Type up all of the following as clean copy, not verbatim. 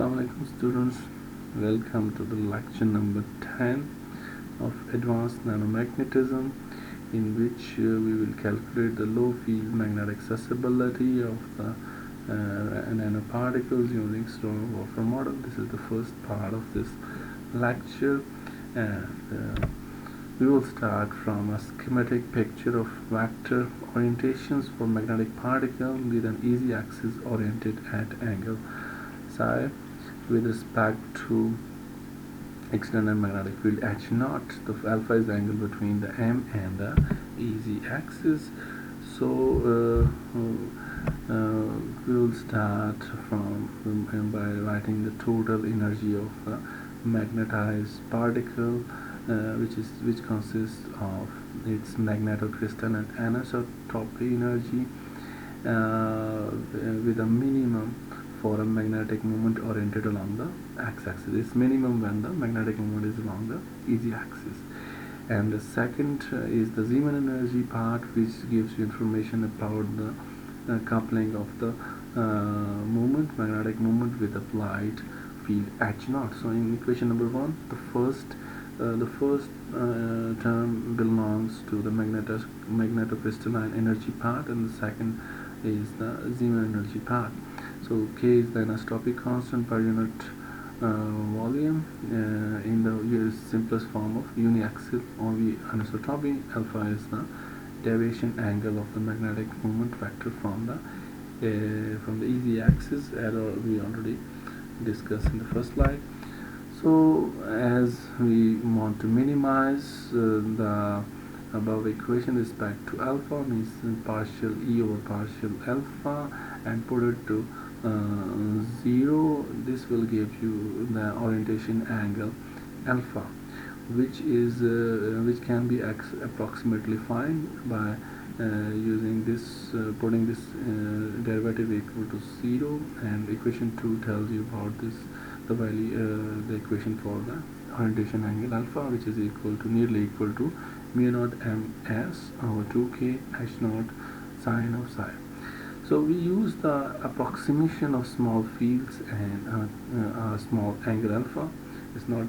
Assalamu alaikum students, welcome to the lecture number 10 of advanced nanomagnetism, in which we will calculate the low field magnetic susceptibility of the nanoparticles using Ferromagnetic model. This is the first part of this lecture, and we will start from a schematic picture of vector orientations for magnetic particle with an easy axis oriented at angle psi with respect to external magnetic field H naught. The alpha is the angle between the M and the easy axis. So we will start from by writing the total energy of the magnetized particle, which consists of its magnetocrystal and anisotropy energy, with a minimum for a magnetic moment oriented along the x-axis. It's minimum when the magnetic moment is along the easy axis. And the second is the Zeeman energy part, which gives you information about the coupling of the magnetic moment with applied field H naught. So in equation number 1, the first term belongs to the magnetocrystalline energy part, and the second is the Zeeman energy part. So K is the anisotropy constant per unit volume in the simplest form of uniaxial only anisotropy. Alpha is the deviation angle of the magnetic moment vector from the easy axis, as we already discussed in the first slide. So as we want to minimize the above equation with respect to alpha, means partial E over partial alpha, and put it to 0, this will give you the orientation angle alpha, which can be approximately found by using this, putting this derivative equal to 0, and equation 2 tells you about this, the value, the equation for the orientation angle alpha, which is nearly equal to mu naught ms over 2k h naught sine of psi. So we use the approximation of small fields and small angle alpha. It's not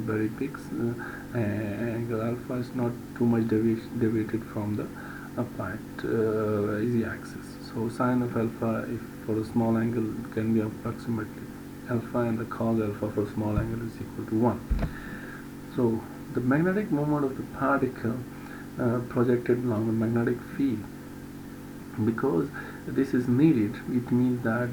very big. Angle alpha is not too much deviated from the applied easy axis. So sine of alpha, if for a small angle, can be approximately alpha, and the cos alpha for small angle is equal to 1. So the magnetic moment of the particle projected along the magnetic field, because this is needed, it means that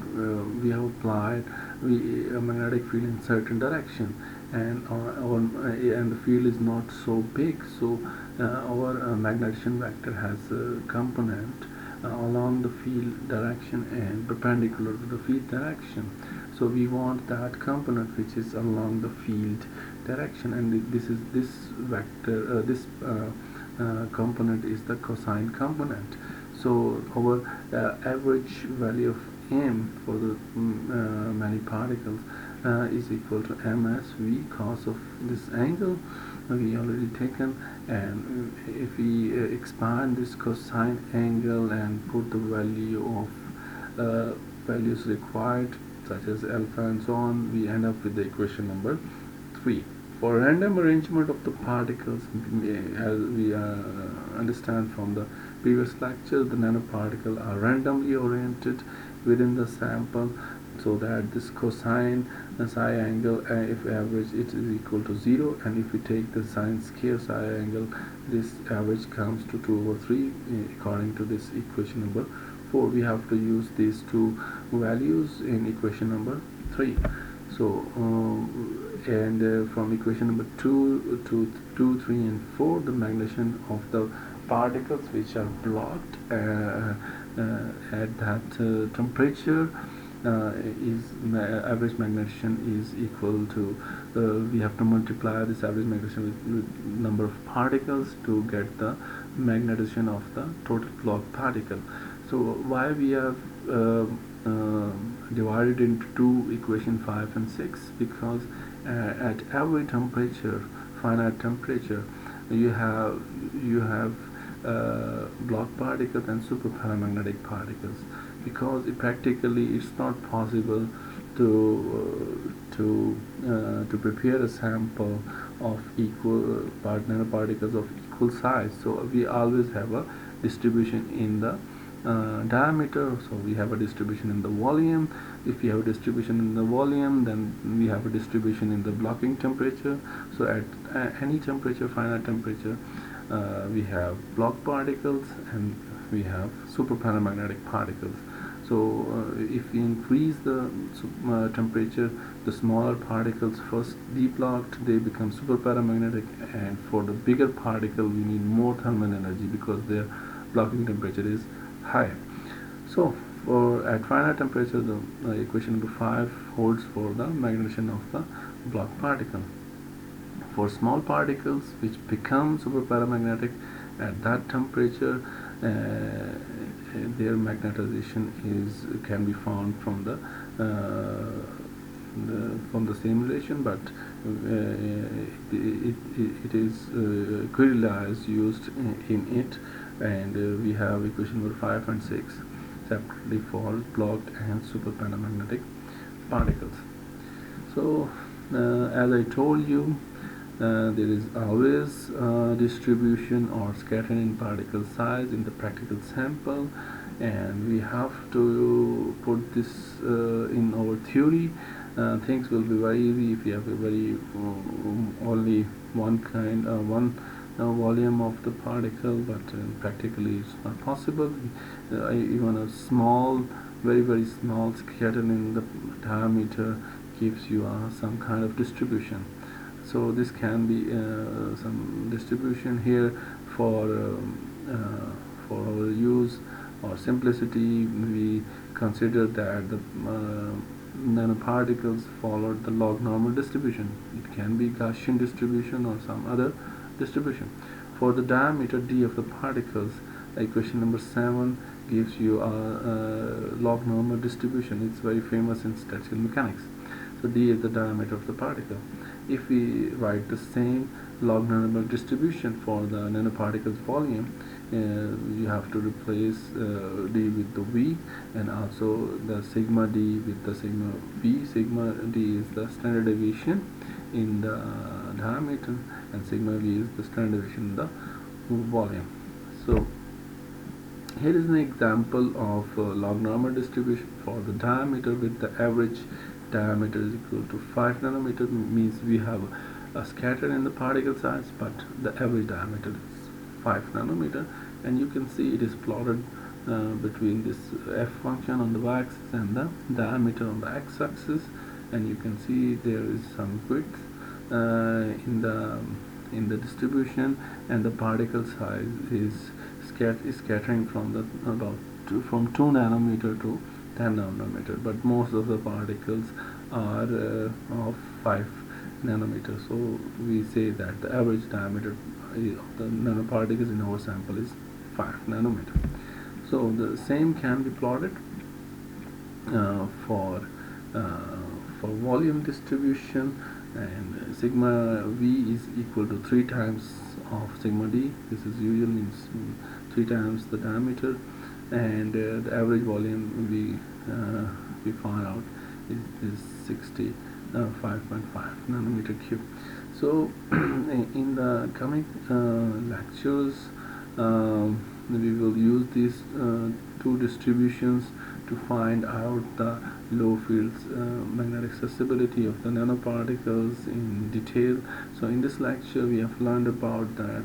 we have applied a magnetic field in certain direction, and the field is not so big, so our magnetization vector has a component along the field direction and perpendicular to the field direction. So we want that component which is along the field direction, and this vector, this component is the cosine component. So our average value of m for the many particles is equal to msv cos of this angle we already taken, and if we expand this cosine angle and put the value of values required, such as alpha and so on, we end up with the equation number 3. For random arrangement of the particles, as we understand from the previous lecture, the nanoparticles are randomly oriented within the sample, so that this cosine psi angle, if average, it is equal to 0, and if we take the sine square psi angle, this average comes to 2 over 3 according to this equation number 4. We have to use these two values in equation number 3. So from equation number 2 to 2, 3 and 4, the magnetization of the particles which are blocked at that temperature is average magnetization is equal to, we have to multiply this average magnetization with number of particles to get the magnetization of the total blocked particle. So why we have divided into two, equation 5 and 6, because at every temperature, finite temperature, you have block particles and super paramagnetic particles, because practically it's not possible to prepare a sample of equal nanoparticles of equal size. So we always have a distribution in the diameter, so we have a distribution in the volume. If we have a distribution in the volume, then we have a distribution in the blocking temperature. So at any temperature, finite temperature, we have block particles and we have super paramagnetic particles. So if we increase the temperature, the smaller particles first deblocked, they become super paramagnetic, and for the bigger particle we need more thermal energy because their blocking temperature is higher. So for at finite temperature, the equation number 5 holds for the magnetization of the block particle. For small particles which become super paramagnetic at that temperature, their magnetization can be found from the same relation, but it is query used in it, and we have equation number 5 and 6 separately for blocked and super paramagnetic particles. So as I told you, there is always distribution or scattering in particle size in the practical sample, and we have to put this in our theory. Things will be very easy if you have a very only one volume of the particle, but practically it's not possible. Even a small, very small scattering in the diameter gives you some kind of distribution. So this can be some distribution here for our use or simplicity. We consider that the nanoparticles followed the log normal distribution. It can be Gaussian distribution or some other distribution. For the diameter d of the particles, equation number 7 gives you a log normal distribution. It's very famous in statistical mechanics. So d is the diameter of the particle. If we write the same log normal distribution for the nanoparticles volume, you have to replace d with the v, and also the sigma d with the sigma v. Sigma d is the standard deviation in the diameter, and sigma v is the standard deviation in the volume. So here is an example of log normal distribution for the diameter with the average diameter is equal to 5 nanometer. Means we have a scatter in the particle size, but the average diameter is 5 nanometer, and you can see it is plotted between this f function on the y-axis and the diameter on the x-axis, and you can see there is some width in the distribution, and the particle size is scattering from from 2 nanometer to 10 nanometer, but most of the particles are of 5 nanometer. So we say that the average diameter of the nanoparticles in our sample is 5 nanometer. So the same can be plotted for volume distribution, and sigma v is equal to 3 times of sigma d. This is usually means 3 times the diameter, and the average volume we find out is 65.5 nanometer cube. So in the coming lectures, we will use these two distributions to find out the low fields magnetic susceptibility of the nanoparticles in detail. So in this lecture we have learned about that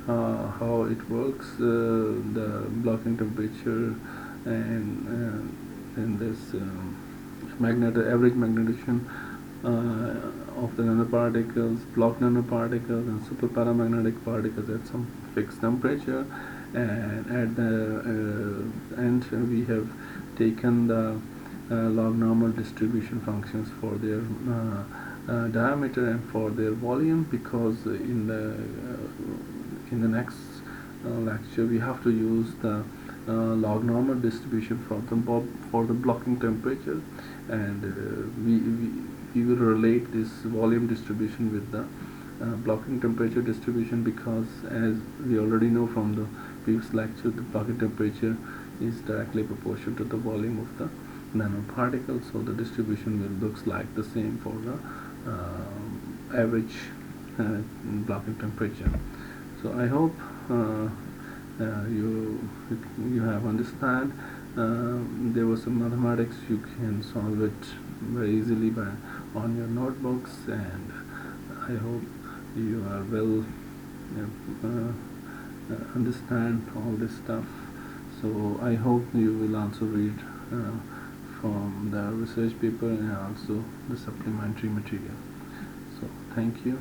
how it works, the blocking temperature, and this average magnetization of the nanoparticles, block nanoparticles, and super paramagnetic particles at some fixed temperature. And at the end we have taken the log normal distribution functions for their diameter and for their volume, because in the next lecture we have to use the log normal distribution for the blocking temperature, and we will relate this volume distribution with the blocking temperature distribution, because as we already know from the previous lecture, the blocking temperature is directly proportional to the volume of the nanoparticles, so the distribution will looks like the same for the average blocking temperature. So I hope you have understand. There was some mathematics, you can solve it very easily by on your notebooks, and I hope you are well understand all this stuff. So I hope you will also read from the research paper and also the supplementary material. So thank you.